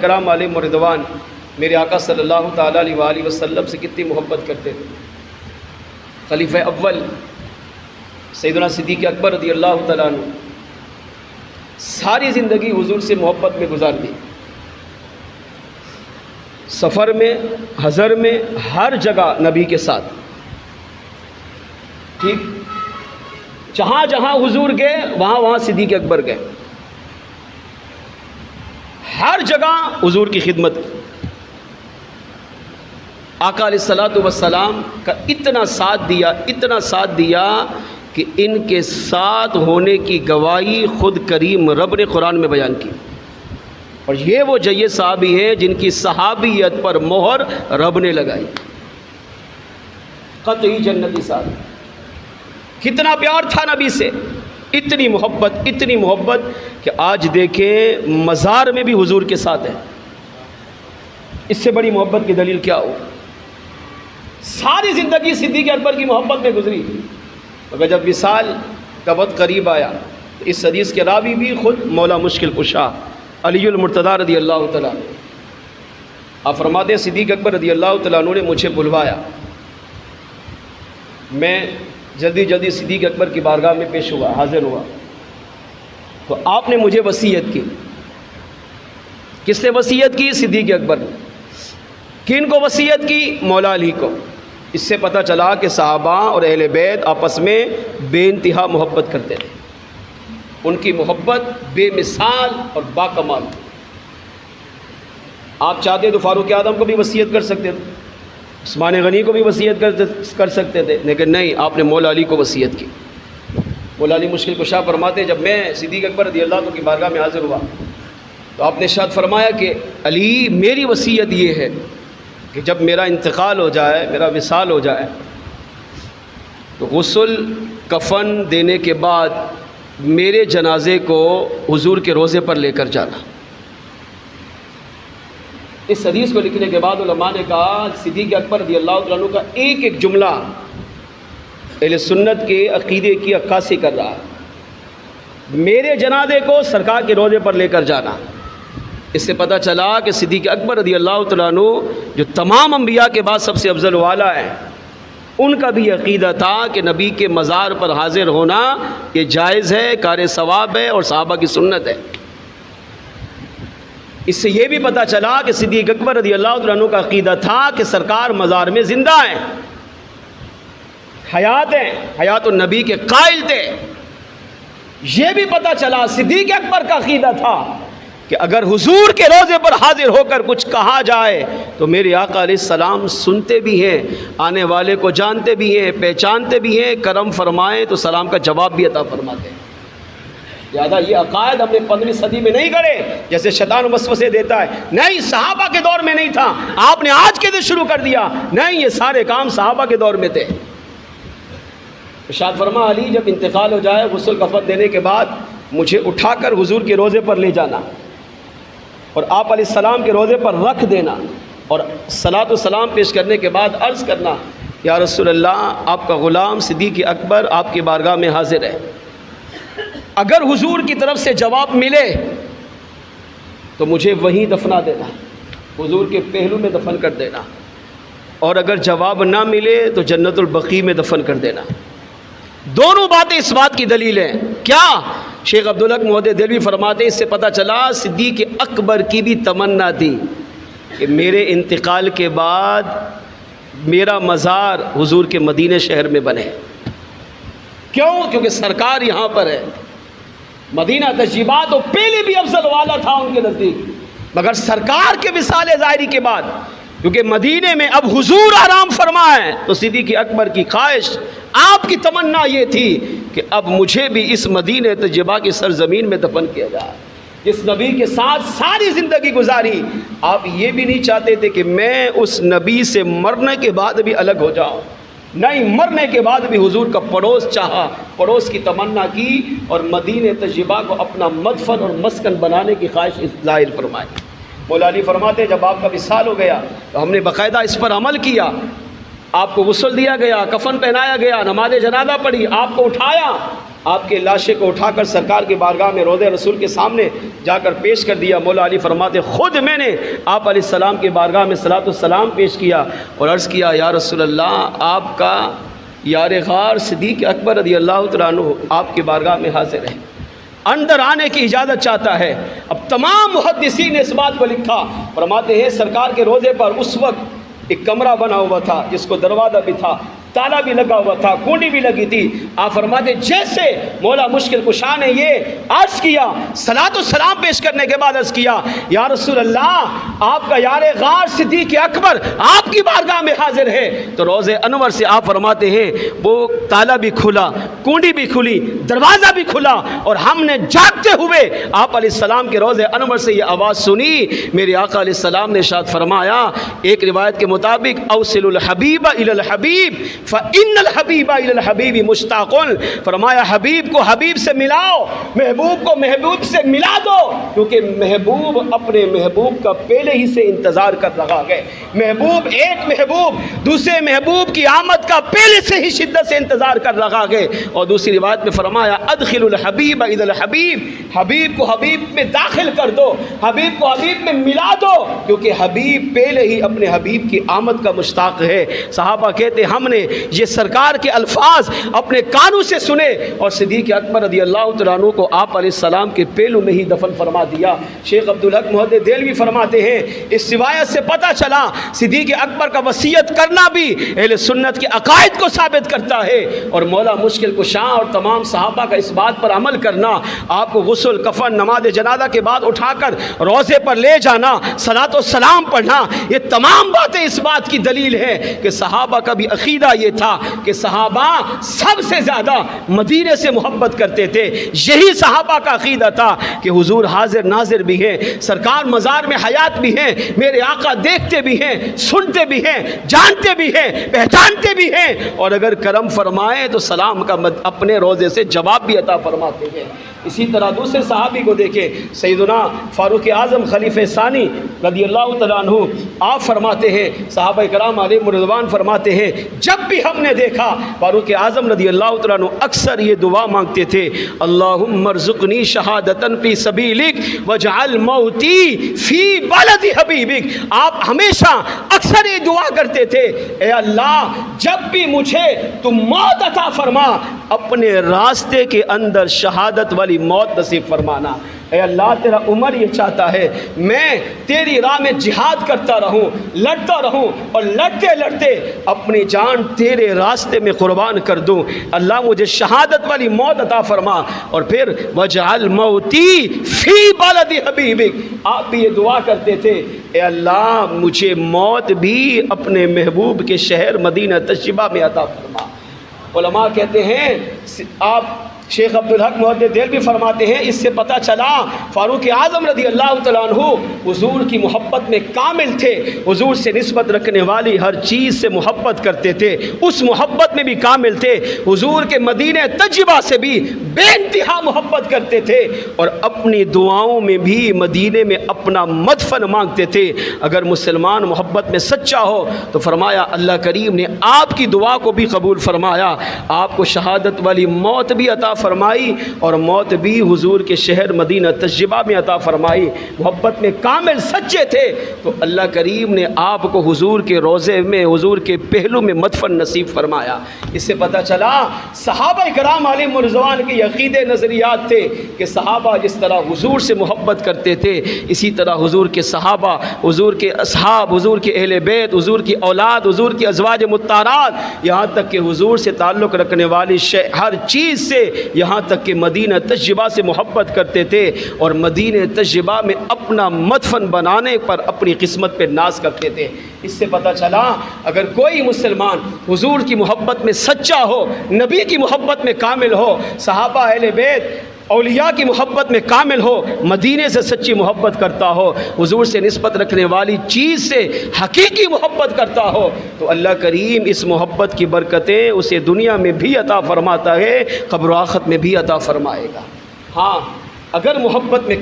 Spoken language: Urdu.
کرام علیہ مردوان میرے آقا صلی اللہ تعالیٰ علیہ وآلہ وسلم سے کتنی محبت کرتے تھے۔ خلیفہ اول سیدنا صدیق اکبر رضی اللہ تعالیٰ عنہ ساری زندگی حضور سے محبت میں گزار دی، سفر میں، حضر میں، ہر جگہ نبی کے ساتھ، ٹھیک، جہاں جہاں حضور گئے وہاں وہاں صدیق اکبر گئے، ہر جگہ حضور کی خدمت کی۔ آقا علیہ الصلوۃ والسلام کا اتنا ساتھ دیا کہ ان کے ساتھ ہونے کی گواہی خود کریم رب نے قرآن میں بیان کی، اور یہ وہ جیے صحابی ہیں جن کی صحابیت پر مہر رب نے لگائی، قطعی جنتی صاحب۔ کتنا پیار تھا نبی سے، اتنی محبت کہ آج دیکھیں مزار میں بھی حضور کے ساتھ ہے۔ اس سے بڑی محبت کی دلیل کیا ہو؟ ساری زندگی صدیق اکبر کی محبت میں گزری، مگر جب وصال کا وقت قریب آیا تو اس حدیث کے راوی بھی خود مولا مشکل کشا علی المرتضیٰ رضی اللہ تعالیٰ عنہ، آپ فرماتے ہیں صدیق اکبر رضی اللہ تعالیٰ عنہ نے مجھے بلوایا، میں جلدی صدیق اکبر کی بارگاہ میں پیش ہوا، حاضر ہوا، تو آپ نے مجھے وصیت کی۔ کس نے وصیت کی؟ صدیق اکبر نے۔ کن کو وصیت کی؟ مولا علی کو۔ اس سے پتہ چلا کہ صحابہ اور اہل بیت آپس میں بے انتہا محبت کرتے تھے، ان کی محبت بے مثال اور باکمال تھی۔ آپ چاہتے تو فاروق اعظم کو بھی وصیت کر سکتے تھے، عثمان غنی کو بھی وصیت کر سکتے تھے، لیکن نہیں، آپ نے مولا علی کو وصیت کی۔ مولا علی مشکل کشا فرماتے ہیں جب میں صدیق اکبر رضی اللہ عنہ کی بارگاہ میں حاضر ہوا تو آپ نے ارشاد فرمایا کہ علی میری وصیت یہ ہے کہ جب میرا انتقال ہو جائے، میرا وصال ہو جائے، تو غسل کفن دینے کے بعد میرے جنازے کو حضور کے روضے پر لے کر جانا۔ اس حدیث کو لکھنے کے بعد علماء نے کہا صدیق اکبر رضی اللہ عنہ کا ایک جملہ اہل سنت کے عقیدے کی عکاسی کر رہا ہے، میرے جنازے کو سرکار کے روضے پر لے کر جانا۔ اس سے پتہ چلا کہ صدیق اکبر رضی اللہ تعالیٰ عنہ جو تمام انبیاء کے بعد سب سے افضل والا ہے، ان کا بھی عقیدہ تھا کہ نبی کے مزار پر حاضر ہونا یہ جائز ہے، کار ثواب ہے اور صحابہ کی سنت ہے۔ اس سے یہ بھی پتہ چلا کہ صدیق اکبر رضی اللہ عنہ کا عقیدہ تھا کہ سرکار مزار میں زندہ ہیں، حیات ہیں، حیات النبی کے قائل تھے۔ یہ بھی پتہ چلا صدیق اکبر کا عقیدہ تھا کہ اگر حضور کے روضے پر حاضر ہو کر کچھ کہا جائے تو میرے آقا علیہ السلام سنتے بھی ہیں، آنے والے کو جانتے بھی ہیں، پہچانتے بھی ہیں، کرم فرمائیں تو سلام کا جواب بھی عطا فرماتے ہیں۔ لہٰذا یہ عقائد ہم نے 15ویں صدی میں نہیں گڑے جیسے شیطان وسوسے دیتا ہے، نہیں، صحابہ کے دور میں نہیں تھا، آپ نے آج کے دن شروع کر دیا، نہیں، یہ سارے کام صحابہ کے دور میں تھے۔ ارشاد فرما علی جب انتقال ہو جائے غسل کفن دینے کے بعد مجھے اٹھا کر حضور کے روضے پر لے جانا اور آپ علیہ السلام کے روضے پر رکھ دینا اور صلاۃ و سلام پیش کرنے کے بعد عرض کرنا یا رسول اللہ آپ کا غلام صدیق اکبر آپ کی بارگاہ میں حاضر ہے، اگر حضور کی طرف سے جواب ملے تو مجھے وہیں دفنا دینا، حضور کے پہلو میں دفن کر دینا، اور اگر جواب نہ ملے تو جنت البقیع میں دفن کر دینا۔ دونوں باتیں اس بات کی دلیل ہیں۔ کیا؟ شیخ عبدالحق محدث دہلوی فرماتے ہیں اس سے پتہ چلا صدیق اکبر کی بھی تمنا تھی کہ میرے انتقال کے بعد میرا مزار حضور کے مدینہ شہر میں بنے۔ کیوں؟ کیونکہ سرکار یہاں پر ہے۔ مدینہ تشریفات تو پہلے بھی افضل والا تھا ان کے نزدیک، مگر سرکار کے وصال ظاہری کے بعد کیونکہ مدینے میں اب حضور آرام فرما ہے تو صدیق اکبر کی خواہش، آپ کی تمنا یہ تھی کہ اب مجھے بھی اس مدینہ طیبہ کی سرزمین میں دفن کیا جائے، جس نبی کے ساتھ ساری زندگی گزاری۔ آپ یہ بھی نہیں چاہتے تھے کہ میں اس نبی سے مرنے کے بعد بھی الگ ہو جاؤں، نہیں، مرنے کے بعد بھی حضور کا پڑوس چاہا، پڑوس کی تمنا کی اور مدینہ طیبہ کو اپنا مدفن اور مسکن بنانے کی خواہش ظاہر فرمائی۔ مولا علی فرماتے جب آپ کا وصال ہو گیا تو ہم نے باقاعدہ اس پر عمل کیا، آپ کو غسل دیا گیا، کفن پہنایا گیا، نماز جنازہ پڑھی، آپ کو اٹھایا، آپ کے لاشے کو اٹھا کر سرکار کی بارگاہ میں روضہ رسول کے سامنے جا کر پیش کر دیا۔ مولا علی فرماتے خود میں نے آپ علیہ السلام کی بارگاہ میں صلاۃ السلام پیش کیا اور عرض کیا یا رسول اللہ، آپ کا یار غار صدیق اکبر رضی اللہ تعالیٰ عنہ آپ کی بارگاہ میں حاضر ہے، اندر آنے کی اجازت چاہتا ہے۔ اب تمام محدثین نے اس بات کو لکھا، فرماتے ہیں سرکار کے روضے پر اس وقت ایک کمرہ بنا ہوا تھا جس کو دروازہ بھی تھا، تالا بھی لگا ہوا تھا، کنڈی بھی لگی تھی۔ آپ فرماتے جیسے مولا مشکل کشا نے یہ عرض کیا، صلاۃ السلام پیش کرنے کے بعد عرض کیا یا رسول اللہ، آپ کا یار غار صدیق اکبر آپ کی بارگاہ میں حاضر ہے، تو روضہ انور سے آپ فرماتے ہیں وہ تالا بھی کھلا، کنڈی بھی کھلی، دروازہ بھی کھلا، اور ہم نے جاگتے ہوئے آپ علیہ السلام کے روضہ انور سے یہ آواز سنی۔ میرے آقا علیہ السلام نے ارشاد فرمایا، ایک روایت کے مطابق اوصل الحبیب الی الحبیب فَإِنَّ الْحَبِيبَ إِلَى الْحَبِيبِ مُشْتَاقٌ، فرمایا حبیب کو حبیب سے ملاؤ، محبوب کو محبوب سے ملا دو، کیونکہ محبوب اپنے محبوب کا پہلے ہی سے انتظار کر رہا ہے۔ محبوب ایک محبوب دوسرے محبوب کی آمد کا پہلے سے ہی شدت سے انتظار کر رہا ہے۔ اور دوسری روایت میں فرمایا ادخل الحبیب إِلَى الْحَبِيبِ، حبیب کو حبیب میں داخل کر دو، حبیب کو حبیب میں ملا دو، کیونکہ حبیب پہلے ہی اپنے حبیب کی آمد کا مشتاق ہے۔ صحابہ کہتے ہم نے یہ سرکار کے الفاظ اپنے کانوں سے سنے اور صدیق اکبر رضی اللہ تعالیٰ عنہ کو آپ علیہ السلام کے پہلو میں ہی دفن فرما دیا۔ شیخ عبدالحق محدث دہلوی فرماتے ہیں اس روایت سے پتہ چلا صدیق اکبر کا وصیت کرنا بھی اہل سنت کے عقائد کو ثابت کرتا ہے، اور مولا مشکل کشا اور تمام صحابہ کا اس بات پر عمل کرنا، آپ کو غسل کفن نماز جنازہ کے بعد اٹھا کر روضے پر لے جانا، صلاۃ و سلام پڑھنا، یہ تمام باتیں اس بات کی دلیل ہے کہ صحابہ کا بھی عقیدہ یہ تھا کہ صحابہ سب سے زیادہ مدینے سے محبت کرتے تھے۔ یہی صحابہ کا عقیدہ تھا کہ حضور حاضر ناظر بھی ہیں، سرکار مزار میں حیات بھی ہیں، میرے آقا دیکھتے بھی ہیں، سنتے بھی ہیں، جانتے بھی ہیں، پہچانتے بھی ہیں، اور اگر کرم فرمائیں تو سلام کا اپنے روضے سے جواب بھی عطا فرماتے ہیں۔ اسی طرح دوسرے صحابی کو دیکھیں، سیدنا فاروق اعظم خلیفہ ثانی رضی اللہ تعالیٰ عنہ، آپ فرماتے ہیں، صحابہ کرام علیہم رضوان فرماتے ہیں جب بھی ہم نے دیکھا فاروق اعظم رضی اللہ تعالیٰ عنہ اکثر یہ دعا مانگتے تھے، اللہم ارزقنی شہادتاً فی سبیلک واجعل موتی فی بلد حبیبک۔ آپ ہمیشہ اکثر یہ دعا کرتے تھے، اے اللہ جب بھی مجھے تم موت عطا فرما، اپنے راستے کے اندر شہادت والی موت نصیب فرمانا۔ اے اللہ تیرا عمر یہ چاہتا ہے میں تیری راہ میں جہاد کرتا رہوں، لڑتا رہوں، اور لڑتے لڑتے اپنی جان تیرے راستے میں قربان کر دوں۔ اللہ مجھے شہادت والی موت عطا فرما، اور پھر وجعل موتی فی بلد حبیبک۔ آپ بھی یہ دعا کرتے تھے، اے اللہ مجھے موت بھی اپنے محبوب کے شہر مدینہ طیبہ میں عطا فرما۔ علماء کہتے ہیں، آپ شیخ عبدالحق محدث دہلوی فرماتے ہیں اس سے پتہ چلا فاروق اعظم رضی اللہ تعالیٰ عنہ حضور کی محبت میں کامل تھے، حضور سے نسبت رکھنے والی ہر چیز سے محبت کرتے تھے، اس محبت میں بھی کامل تھے، حضور کے مدینہ طیبہ سے بھی بے انتہا محبت کرتے تھے، اور اپنی دعاؤں میں بھی مدینے میں اپنا مدفن مانگتے تھے۔ اگر مسلمان محبت میں سچا ہو تو فرمایا اللہ کریم نے آپ کی دعا کو بھی قبول فرمایا، آپ کو شہادت والی موت بھی عطا فرمائی، اور موت بھی حضور کے شہر مدینہ طیبہ میں عطا فرمائی۔ محبت میں کامل سچے تھے تو اللہ کریم نے آپ کو حضور کے روضے میں، حضور کے پہلو میں مدفن نصیب فرمایا۔ اس سے پتہ چلا صحابہ کرام علیہم رضوان کے عقیدے نظریات تھے کہ صحابہ جس طرح حضور سے محبت کرتے تھے، اسی طرح حضور کے صحابہ، حضور کے اصحاب، حضور کے اہل بیت، حضور کی اولاد، حضور کی ازواج مطہرات، یہاں تک کہ حضور سے تعلق رکھنے والی ہر چیز سے، یہاں تک کہ مدینہ طیبہ سے محبت کرتے تھے، اور مدینہ طیبہ میں اپنا مدفن بنانے پر اپنی قسمت پہ ناز کرتے تھے۔ اس سے پتہ چلا اگر کوئی مسلمان حضور کی محبت میں سچا ہو، نبی کی محبت میں کامل ہو، صحابہ اہل بیت اولیاء کی محبت میں کامل ہو، مدینے سے سچی محبت کرتا ہو، حضور سے نسبت رکھنے والی چیز سے حقیقی محبت کرتا ہو، تو اللہ کریم اس محبت کی برکتیں اسے دنیا میں بھی عطا فرماتا ہے، قبر و آخرت میں بھی عطا فرمائے گا۔ ہاں اگر محبت میں